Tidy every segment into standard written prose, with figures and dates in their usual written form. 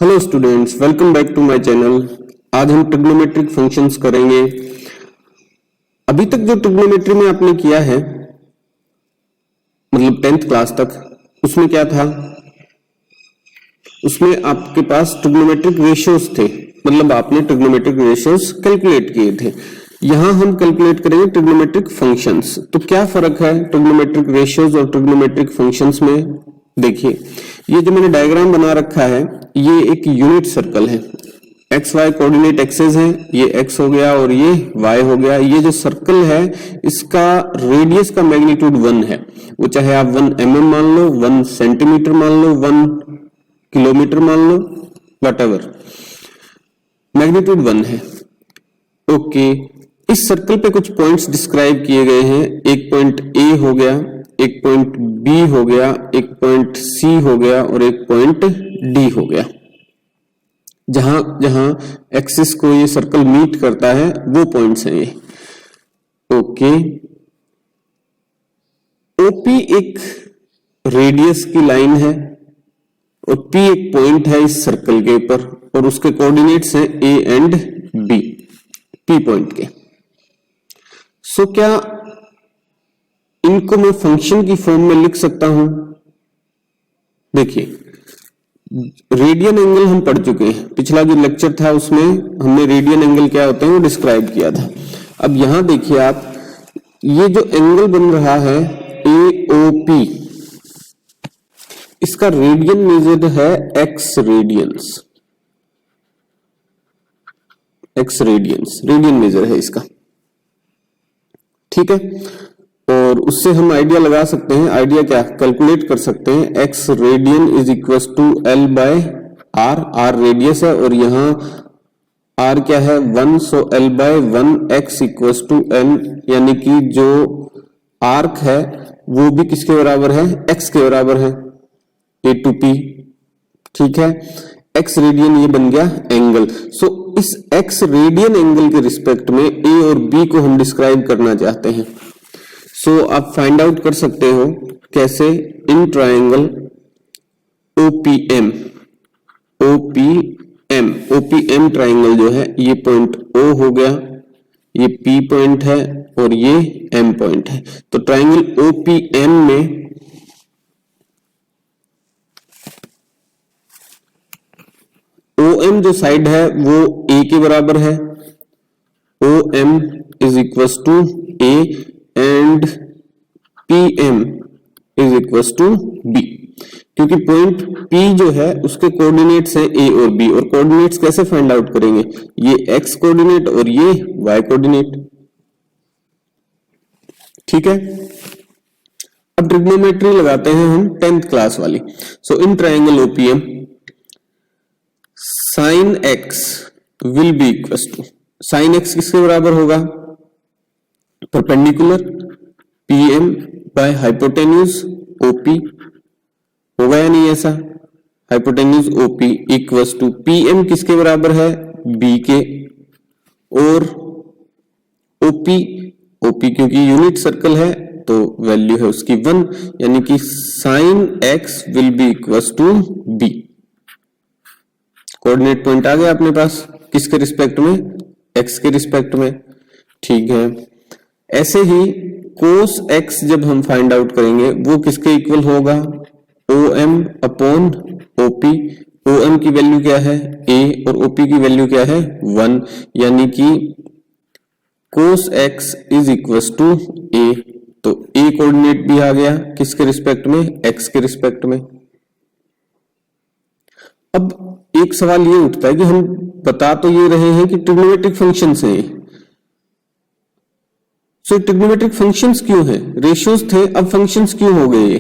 Hello students, welcome back to my channel. आज हम trigonometric functions करेंगे। अभी तक जो ट्रिग्नोमेट्री में आपने किया है, मतलब 10th क्लास तक, उसमें क्या था? उसमें आपके पास ट्रिग्नोमेट्रिक रेशियोज थे, मतलब आपने ट्रिग्नोमेट्रिक रेशियोज कैलकुलेट किए थे। यहां हम कैलकुलेट करेंगे ट्रिग्नोमेट्रिक फंक्शंस। तो क्या फर्क है ट्रिग्नोमेट्रिक रेशियोज और ट्रिग्नोमेट्रिक फंक्शंस में? देखिए, ये जो मैंने डायग्राम बना रखा है, ये एक यूनिट सर्कल है। एक्स वाई कोऑर्डिनेट एक्सेस है, ये एक्स हो गया और ये वाई हो गया। ये जो सर्कल है, इसका रेडियस का मैग्नीट्यूड 1 है। वो चाहे आप 1 mm मान लो, 1 सेंटीमीटर मान लो, 1 किलोमीटर मान लो, व्हाटएवर, मैग्नीट्यूड 1 है। ओके, इस सर्कल पे कुछ पॉइंट्स डिस्क्राइब किए गए हैं। एक पॉइंट ए हो गया, एक पॉइंट बी हो गया, एक पॉइंट सी हो गया और एक पॉइंट डी हो गया। जहां जहां एक्सिस को ये सर्कल मीट करता है वो पॉइंट्स हैं ये। ओके, ओपी एक रेडियस की लाइन है और पी एक पॉइंट है इस सर्कल के ऊपर, और उसके कोऑर्डिनेट्स हैं A and B, P point के। सो क्या इनको मैं फंक्शन की फॉर्म में लिख सकता हूं? देखिए, रेडियन एंगल हम पढ़ चुके हैं। पिछला जो लेक्चर था उसमें हमने रेडियन एंगल क्या होते हैं वो डिस्क्राइब किया था। अब यहां देखिए आप, ये जो एंगल बन रहा है AOP, इसका रेडियन मेजर है x radians. X radians radian measure है इसका, ठीक है। और उससे हम आइडिया लगा सकते हैं। आइडिया क्या कैलकुलेट कर सकते हैं? X radian is equal to L by R. R radius है और यहां आर क्या है? 1। So L by 1 x equal to N, यानी कि जो आर्क है वो भी किसके बराबर है? एक्स के बराबर है, A to P, ठीक है। एक्स रेडियन ये बन गया एंगल। सो इस एक्स रेडियन एंगल के रिस्पेक्ट में ए और बी को हम डिस्क्राइब करना चाहते हैं। सो आप फाइंड आउट कर सकते हो कैसे? इन ट्रायंगल OPM, OPM ट्रायंगल जो है, ये पॉइंट O हो गया, ये P पॉइंट है और ये M पॉइंट है। तो ट्रायंगल OPM में OM जो साइड है वो A के बराबर है। OM is equal to A and PM is equal to B, क्योंकि पॉइंट P जो है उसके कोऑर्डिनेट्स हैं A और B। और कोऑर्डिनेट्स कैसे फाइंड आउट करेंगे? ये X कोऑर्डिनेट और ये Y कोऑर्डिनेट, ठीक है। अब ट्रिग्नोमेट्री लगाते हैं हम 10th क्लास वाली। So in triangle OPM sine x will be equal to, sine x किसके बराबर होगा? Perpendicular PM by hypotenuse OP, होगा या नहीं ऐसा? Hypotenuse OP equal to PM किसके बराबर है? B के, और OP क्योंकि यूनिट सर्कल है तो वैल्यू है उसकी 1, यानी कि sine x will be equal to B। Coordinate point आ गया अपने पास, किसके रिस्पेक्ट में? x के रिस्पेक्ट में, ठीक है। ऐसे ही cos x जब हम फाइंड आउट करेंगे वो किसके इक्वल होगा? OM upon OP। OM की वैल्यू क्या है? A, और OP की वैल्यू क्या है? 1, यानी कि cos x is equal to A। तो A कोऑर्डिनेट भी आ गया किसके रिस्पेक्ट में? x के रिस्पेक्ट में। अब एक सवाल ये उठता है कि हम बता तो ये रहे हैं कि ट्रिग्नोमेट्रिक फंक्शंस हैं। सो ट्रिग्नोमेट्रिक फंक्शंस क्यों है? रेशियोज थे, अब फंक्शंस क्यों हो गए? ये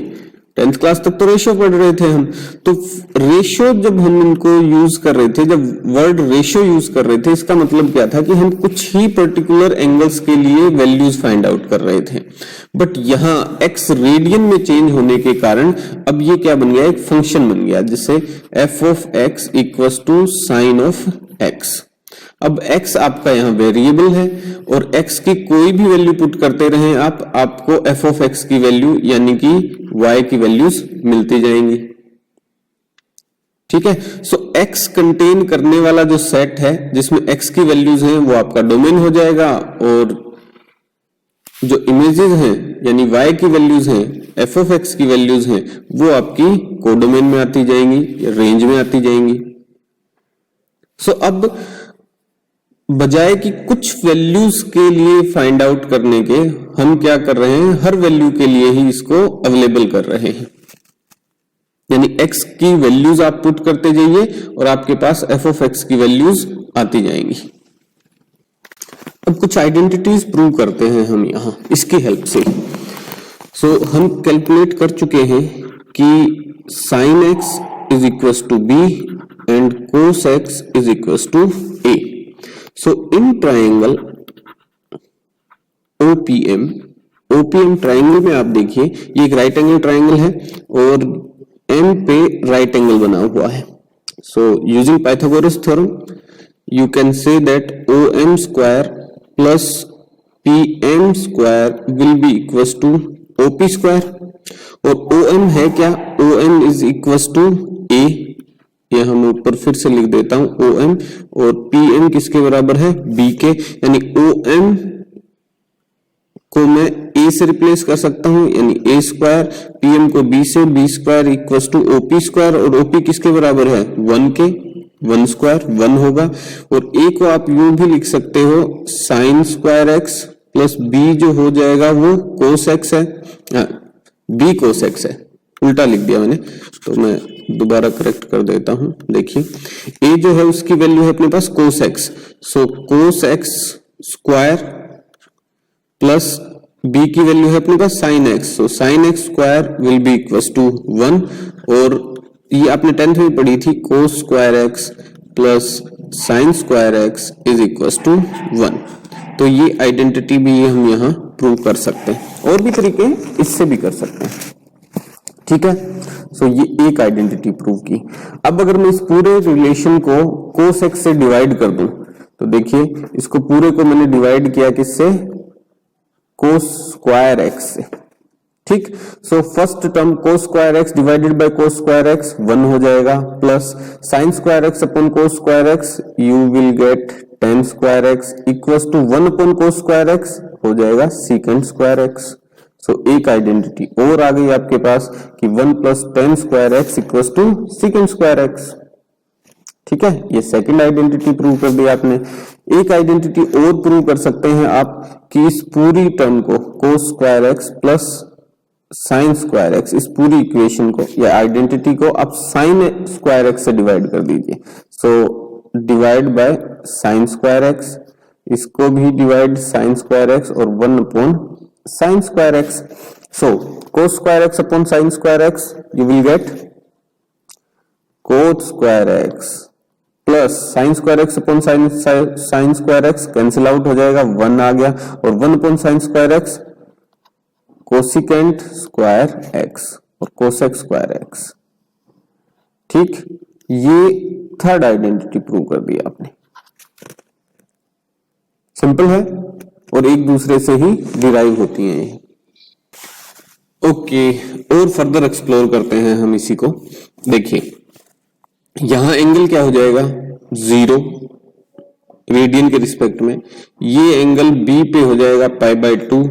10th क्लास तक तो रेशियो पढ़ रहे थे हम। तो रेशियो जब हम इनको यूज कर रहे थे, जब वर्ड रेशियो यूज कर रहे थे, इसका मतलब क्या था कि हम कुछ ही पर्टिकुलर एंगल्स के लिए वैल्यूज फाइंड आउट कर रहे थे। बट यहां एक्स रेडियन में चेंज होने के कारण अब ये क्या बन गया? एक फंक्शन बन गया, जिससे f of x equal to sine of x। अब x आपका यहां वेरिएबल है और x की कोई भी वैल्यू पुट करते रहें आप, आपको f ऑफ x की वैल्यू यानी कि y की वैल्यूज मिलती जाएंगी, ठीक है। सो x कंटेन करने वाला जो सेट है जिसमें x की वैल्यूज हैं वो आपका डोमेन हो जाएगा, और जो इमेजेस हैं यानी y की वैल्यूज हैं, f ऑफ x की वैल्यूज हैं, वो आपकी कोडोमेन में आती जाएंगी या रेंज में आती जाएंगी। सो अब बजाय कि कुछ वैल्यूज के लिए फाइंड आउट करने के, हम क्या कर रहे हैं, हर वैल्यू के लिए ही इसको अवेलेबल कर रहे हैं। यानी x की वैल्यूज आप पुट करते जाइए और आपके पास f ऑफ x की वैल्यूज आती जाएंगी। अब कुछ आइडेंटिटीज प्रूव करते हैं हम यहां इसकी हेल्प से। सो हम कैलकुलेट कर चुके हैं कि sin x is equal to b and cos x is equal to a। So in triangle OPM triangle में आप देखिए ये एक राइट एंगल ट्राइंगल है और M पे राइट एंगल बना हुआ है। So using Pythagoras theorem you can say that OM square plus PM square will be equal to OP square, और OM है क्या, OM is equal to A। ये हम ऊपर फिर से लिख देता हूं OM, और PM किसके बराबर है, B के, यानी OM को मैं A से रिप्लेस कर सकता हूं यानी A स्क्वायर, PM को B से, B square equal to OP square, और OP किसके बराबर है 1 के, 1 स्क्वायर 1 होगा, और A को आप यूं भी लिख सकते हो sign square x plus B जो हो जाएगा वो कोस x है, B कोस x है, उल्टा लिख दिया मैंने तो मैं दोबारा करेक्ट कर देता हूं। देखिए A जो है उसकी वैल्यू है अपने पास cos x, so cos x square plus B की वैल्यू है अपने पास sine x, so sine x square will be equal to 1, और ये आपने 10th में पढ़ी थी cos square x plus sine square x is equal to 1। तो ये आइडेंटिटी भी हम यहाँ प्रूव कर सकते हैं, और भी तरीके इससे भी कर सकते हैं, ठीक है। सो ये एक आइडेंटिटी प्रूव की। अब अगर मैं इस पूरे रिलेशन को cos x से डिवाइड कर दूं तो देखिए इसको पूरे को मैंने डिवाइड किया किससे, cos स्क्वायर x से, ठीक। So first term cos square x divided by cos square x 1 हो जाएगा, plus sin square x upon cos square x you will get tan square x equals to 1 upon cos square x हो जाएगा secant square x। सो एक identity और आ गई आपके पास कि 1 plus tan square x equals to secant square x, ठीक है। ये सेकंड आइडेंटिटी प्रूव कर दी आपने। एक आइडेंटिटी और प्रूव कर सकते हैं आप कि इस पूरी टर्म को cos square x plus sin square x, इस पूरी इक्वेशन को या आइडेंटिटी को आप sin स्क्वायर x से डिवाइड कर दीजिए। So divide by sin square x, इसको भी डिवाइड sin स्क्वायर x और 1 upon sin square x। So cos square x upon sin square x you will gate cos square x plus sine square x upon sine square x cancel out हो जाएगा, 1 आ गया, और 1 upon sine square x cosecant square x और cosec square x, ठीक। ये third identity prove कर दी आपने। Simple है और एक दूसरे से ही डिराइव होती हैं। ओके, और फर्दर एक्सप्लोर करते हैं हम इसी को। देखिए यहां एंगल क्या हो जाएगा 0 रेडियन के रिस्पेक्ट में, ये एंगल बी पे हो जाएगा π/2,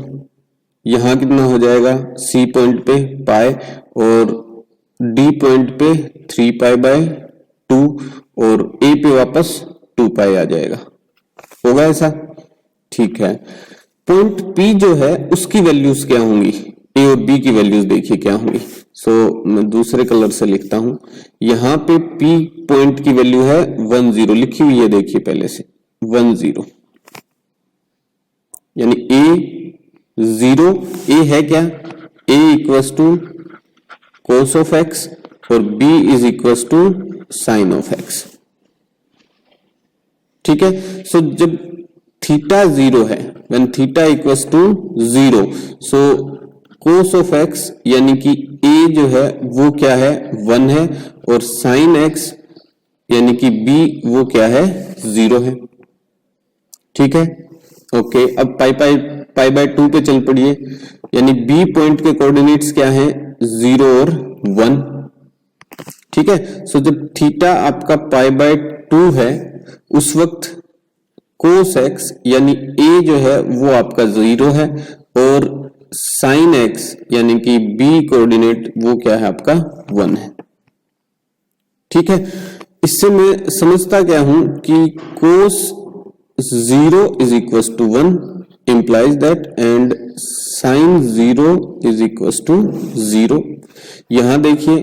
यहां कितना हो जाएगा सी पॉइंट पे पाई और डी पॉइंट पे 3π/2 और ए पे वापस 2π आ जाएगा, होगा ऐसा, ठीक है। पॉइंट पी जो है उसकी वैल्यूज क्या होंगी, ए और बी की वैल्यूज देखिए क्या होंगी। सो मैं दूसरे कलर से लिखता हूं, यहां पे पी पॉइंट की वैल्यू है 10 लिखी हुई है, देखिए पहले से 10, यानी ए 0, ए है क्या, A equals to cos of x और B is equals to sine of x, ठीक है। सो जब थीटा 0 है, when theta equals to 0, so cos of x यानी कि ए जो है वो क्या है 1 है, और साइन एक्स यानी कि बी वो क्या है 0 है, ठीक है। ओके, अब π/2 पे चल पड़िए, यानी बी पॉइंट के कोऑर्डिनेट्स क्या हैं 0 और 1, ठीक है। सो जब थीटा आपका पाई बाय 2 है उस वक्त कोस एक्स यानी ए जो है वो आपका 0 है और साइन एक्स यानी कि बी कोऑर्डिनेट वो क्या है आपका 1 है। ठीक है, इससे मैं समझता क्या हूं कि cos 0 is equal to 1 implies that and sin 0 is equals to 0। यहां देखिए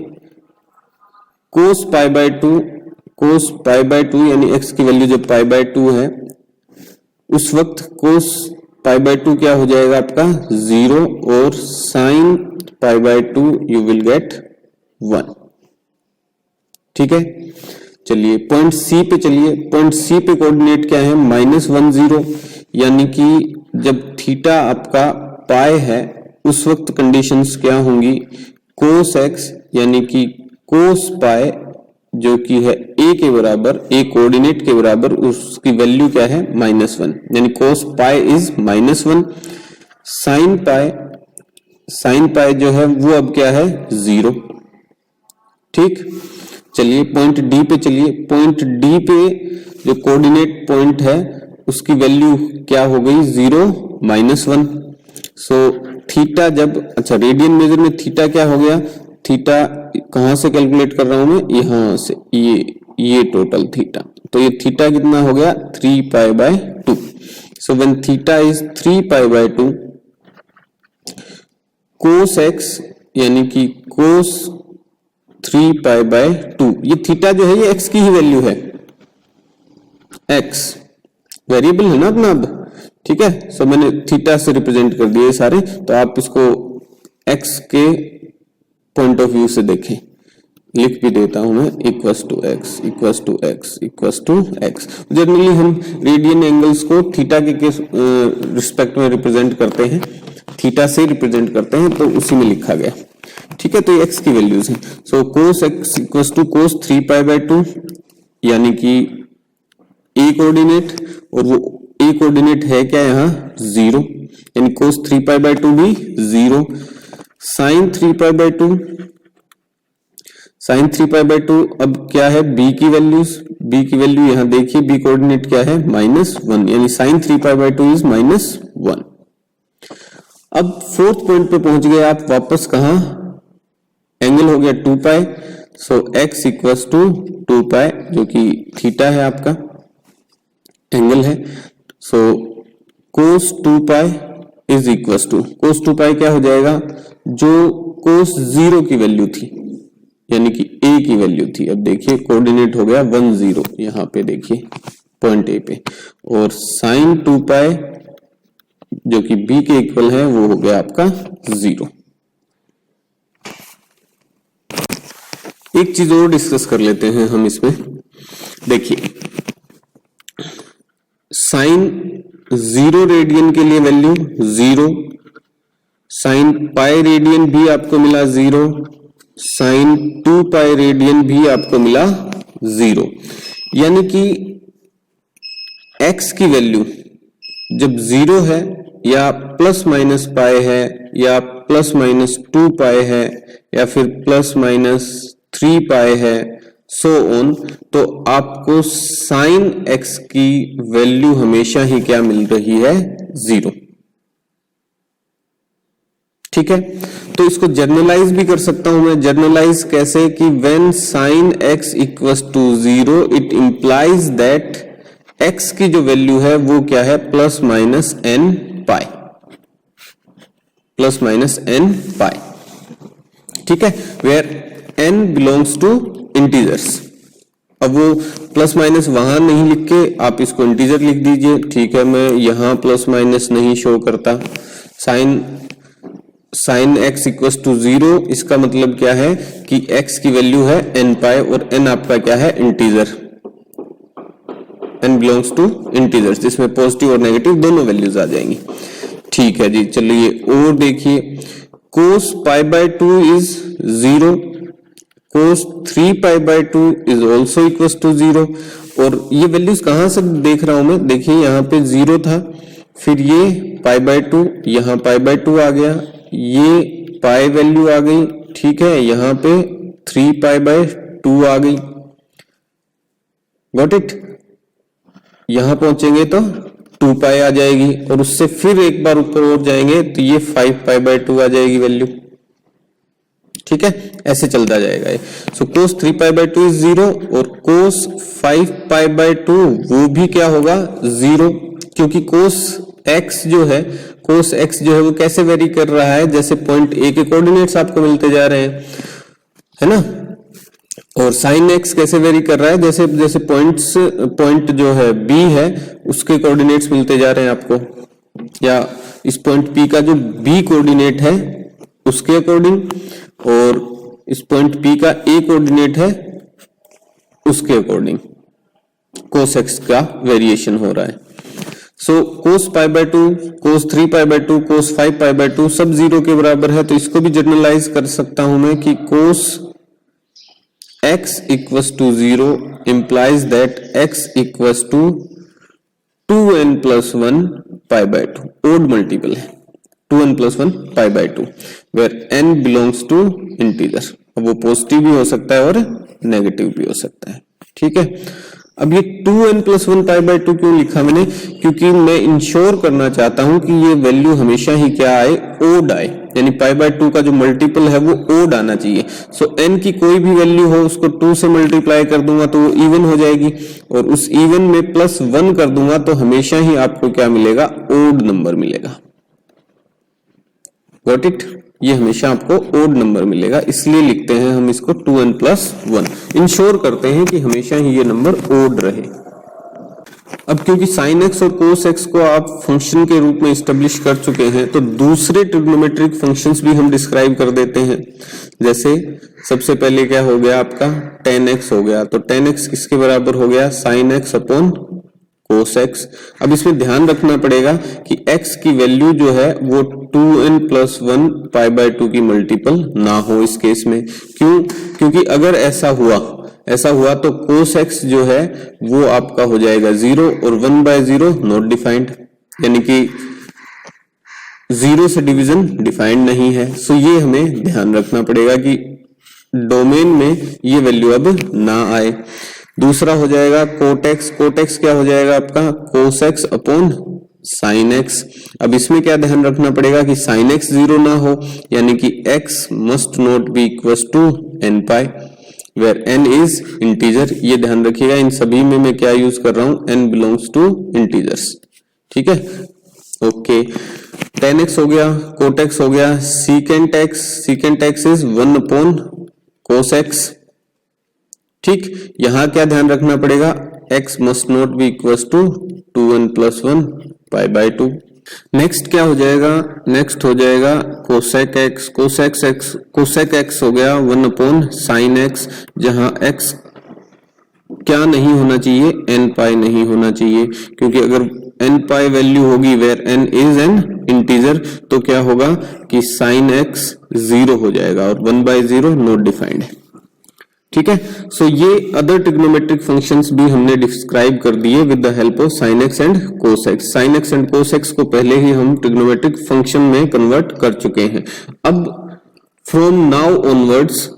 cos पाई बाय 2 यानी x की वैल्यू जब पाई बाय 2 है उस वक्त cos पाई बाय 2 क्या हो जाएगा आपका 0 और sin pi by 2 you will gate 1। ठीक है, चलिए पॉइंट सी पे चलिए। पॉइंट सी पे कोऑर्डिनेट क्या है -1 0, यानी कि जब थीटा आपका पाई है उस वक्त कंडीशंस क्या होंगी कोस एक्स यानी कि कोस पाई जो कि है a के बराबर, a कोऑर्डिनेट के बराबर, उसकी वैल्यू क्या है -1 यानी कोस पाई इज -1। साइन पाई जो है वो अब क्या है 0। ठीक, चलिए पॉइंट डी पे चलिए। पॉइंट डी पे जो कोऑर्डिनेट पॉइंट है उसकी वैल्यू क्या हो गई 0 -1। सो थीटा जब, अच्छा रेडियन मेजर में थीटा क्या हो गया, थीटा कहां से कैलकुलेट कर रहा हूं मैं, यहां से, ये टोटल थीटा, तो ये थीटा कितना हो गया 3 pi by 2। So when theta is 3 pi by 2 cos x यानी कि कोस 3 पाई बाय 2, ये थीटा जो है ये एक्स की ही वैल्यू है, एक्स वेरिएबल है ना अपना अब। ठीक है, सो मैंने थीटा से रिप्रेजेंट कर दिए सारे, तो आप इसको एक्स के पॉइंट ऑफ व्यू से देखें। लिख भी देता हूं मैं equals to x equals to x equals to x. Generally हम रेडियन एंगल्स को थीटा के रिस्पेक्ट में रिप्रेजेंट करते हैं, थीटा से रिप्रेजेंट करते हैं, तो उसी में लिखा गया। ठीक है, तो ये एक्स की वैल्यूज हैं। So cos x equals to cos 3 pi by 2 यानी कि ए कोऑर्डिनेट, और वो ए कोऑर्डिनेट है क्या यहाँ 0, यानी कोस 3 पाई बाय 2 भी 0। Sine 3 pi by 2, sine 3 pi by 2 अब क्या है बी की वैल्यूज, बी की वैल्यू यहां देखिए, बी कोऑर्डिनेट क्या है -1 यानी साइन 3 पाई बाय 2 इज -1। अब फोर्थ पॉइंट पे पहुंच गए आप, वापस कहां, एंगल हो गया 2 पाई। सो एक्स इक्वल्स टू 2 पाई जो कि थीटा है आपका, एंगल है। सो कोस 2 पाई इज इक्वल्स टू, कोस 2 पाई क्या हो जाएगा, जो कोस 0 की वैल्यू थी यानी कि a की वैल्यू थी, अब देखिए कोऑर्डिनेट हो गया 1 0, यहां पे देखिए पॉइंट a पे, और साइन 2 पाई जो कि b के इक्वल है वो हो गया आपका 0। एक चीज और डिस्कस कर लेते हैं हम इसमें, देखिए साइन 0 रेडियन के लिए वैल्यू 0, साइन पाई रेडियन भी आपको मिला 0, साइन 2 पाई रेडियन भी आपको मिला 0, यानी कि x की वैल्यू जब 0 है या प्लस माइनस पाई है या प्लस माइनस 2 पाई है या फिर प्लस माइनस 3 पाई है, सो ऑन, तो आपको साइन x की वैल्यू हमेशा ही क्या मिल रही है 0। ठीक है, तो इसको जर्नलाइज भी कर सकता हूं मैं। जर्नलाइज कैसे कि when sine x equals to 0 it implies that x की जो वैल्यू है वो क्या है plus minus n pi, plus minus n pi. ठीक है, where n belongs to integers. अब वो प्लस माइनस वहां नहीं लिख के आप इसको इंटीजर लिख दीजिए। ठीक है, मैं यहां प्लस माइनस नहीं शो करता। साइन x इक्वल्स टू 0, इसका मतलब क्या है कि x की वैल्यू है n पाई और n आपका क्या है integer, n belongs to integers, जिसमें पॉजिटिव और नेगेटिव दोनों वैल्यूज आ जाएंगी। ठीक है जी, चलिए और देखिए cos pi by 2 is 0, cos 3 pi by 2 is also equal to 0, और ये वैल्यूज कहां से देख रहा हूं मैं, देखिए यहाँ पे 0 था, फिर ये पाई बाय 2, यहाँ पाई बाय 2 आ गया, ये पाई वैल्यू आ गई। ठीक है, यहाँ पे 3π/2 आ गई, गॉट इट। यहां पहुंचेंगे तो 2π आ जाएगी और उससे फिर एक बार ऊपर और जाएंगे तो ये 5π/2 आ जाएगी वैल्यू, ठीक है, ऐसे चलता जाएगा। सो cos 3π/2 इज 0 और cos 5π/2 वो भी क्या होगा 0, क्योंकि cos x जो है वो कैसे वेरी कर रहा है, जैसे पॉइंट A के कोऑर्डिनेट्स आपको मिलते जा रहे हैं, है ना, और sin x कैसे वेरी कर रहा है, जैसे जैसे पॉइंट जो है B है उसके कोऑर्डिनेट्स मिलते जा रहे हैं आपको, या इस पॉइंट P का जो B कोऑर्डिनेट है उसके अकॉर्डिंग, और इस पॉइंट P का A कोऑर्डिनेट है उसके अकॉर्डिंग cos x का वेरिएशन हो रहा है। सो cos π/2, cos 3π/2, cos 5π/2 सब 0 के बराबर है, तो इसको भी जनरलाइज कर सकता हूं मैं कि cos x equals to 0 implies that x equals to 2n plus 1 π/2, odd multiple है 2n plus 1 π/2 where n belongs to integer। अब वो पॉजिटिव भी हो सकता है और नेगेटिव भी हो सकता है, ठीक है। अब ये 2n plus 1 π/2 क्यों लिखा मैंने, क्योंकि मैं इंश्योर करना चाहता हूं कि ये वैल्यू हमेशा ही क्या आए, ओड आए, यानी π/2 का जो मल्टीपल है वो ओड आना चाहिए। सो n की कोई भी वैल्यू हो उसको 2 से मल्टीप्लाई कर दूंगा तो वो इवन हो जाएगी, और उस इवन में प्लस 1 कर दूंगा तो हमेशा ही आपको क्या मिलेगा, ओड नंबर मिलेगा, गॉट इट। ये हमेशा आपको ओड नंबर मिलेगा, इसलिए लिखते हैं हम इसको 2n plus 1, इंश्योर करते हैं कि हमेशा ही ये नंबर ओड रहे। अब क्योंकि sin x और cos x को आप फंक्शन के रूप में स्टेब्लिश कर चुके हैं, तो दूसरे ट्रिग्नोमेट्रिक फंक्शंस भी हम डिस्क्राइब कर देते हैं। जैसे सबसे पहले क्या हो गया आपका tan x हो गया, तो tan x किसके बराबर हो गया, sin x upon cos x। अब इसमें ध्यान रखना पड़ेगा कि x की वैल्यू जो है वो 2n plus 1 π/2 की मल्टीपल ना हो इस केस में। क्यों, क्योंकि अगर ऐसा हुआ तो cos x जो है वो आपका हो जाएगा 0 और 1/0 नॉट डिफाइंड, यानी कि 0 से डिवीजन डिफाइंड नहीं है। सो ये हमें ध्यान रखना पड़ेगा कि डोमेन में ये वैल्यू अब ना आए। दूसरा हो जाएगा कोट एक्स क्या हो जाएगा आपका cos x upon sin x। अब इसमें क्या ध्यान रखना पड़ेगा कि sin x 0 ना हो, यानी कि x must not be equals to n pi where n is integer. ये ध्यान रखिएगा, इन सभी में मैं क्या यूज कर रहा हूं, n बिलोंग्स टू इंटीजर्स, ठीक है, ओके। tan x हो गया, कोट x हो गया, secant x is 1 upon cos x, ठीक। यहां क्या ध्यान रखना पड़ेगा, x must not be equals to 2n plus 1 π/2। Next क्या हो जाएगा, नेक्स्ट हो जाएगा cosec x हो गया 1 अपॉन sin x, जहां x क्या नहीं होना चाहिए, n पाई नहीं होना चाहिए, क्योंकि अगर n पाई वैल्यू होगी where n is an integer तो क्या होगा कि sin x 0 हो जाएगा और 1/0 नॉट डिफाइंड है, ठीक है। सो ये अदर ट्रिग्नोमेट्रिक फंक्शंस भी हमने डिस्क्राइब कर दिए with the help of sin x and cos x। sin x and cos x को पहले ही हम ट्रिग्नोमेट्रिक फंक्शन में कन्वर्ट कर चुके हैं। अब फ्रॉम नाउ ऑनवर्ड्स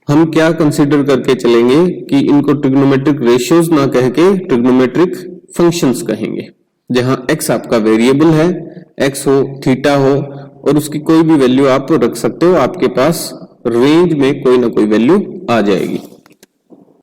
हम क्या कंसीडर करके चलेंगे कि इनको ट्रिग्नोमेट्रिक रेशियोज ना कह के ट्रिग्नोमेट्रिक फंक्शंस कहेंगे, जहां x आपका वेरिएबल है, x हो, थीटा हो, और उसकी कोई भी वैल्यू आप रख सकते हो, आपके पास रेंज में कोई ना कोई वैल्यू आ जाएगी।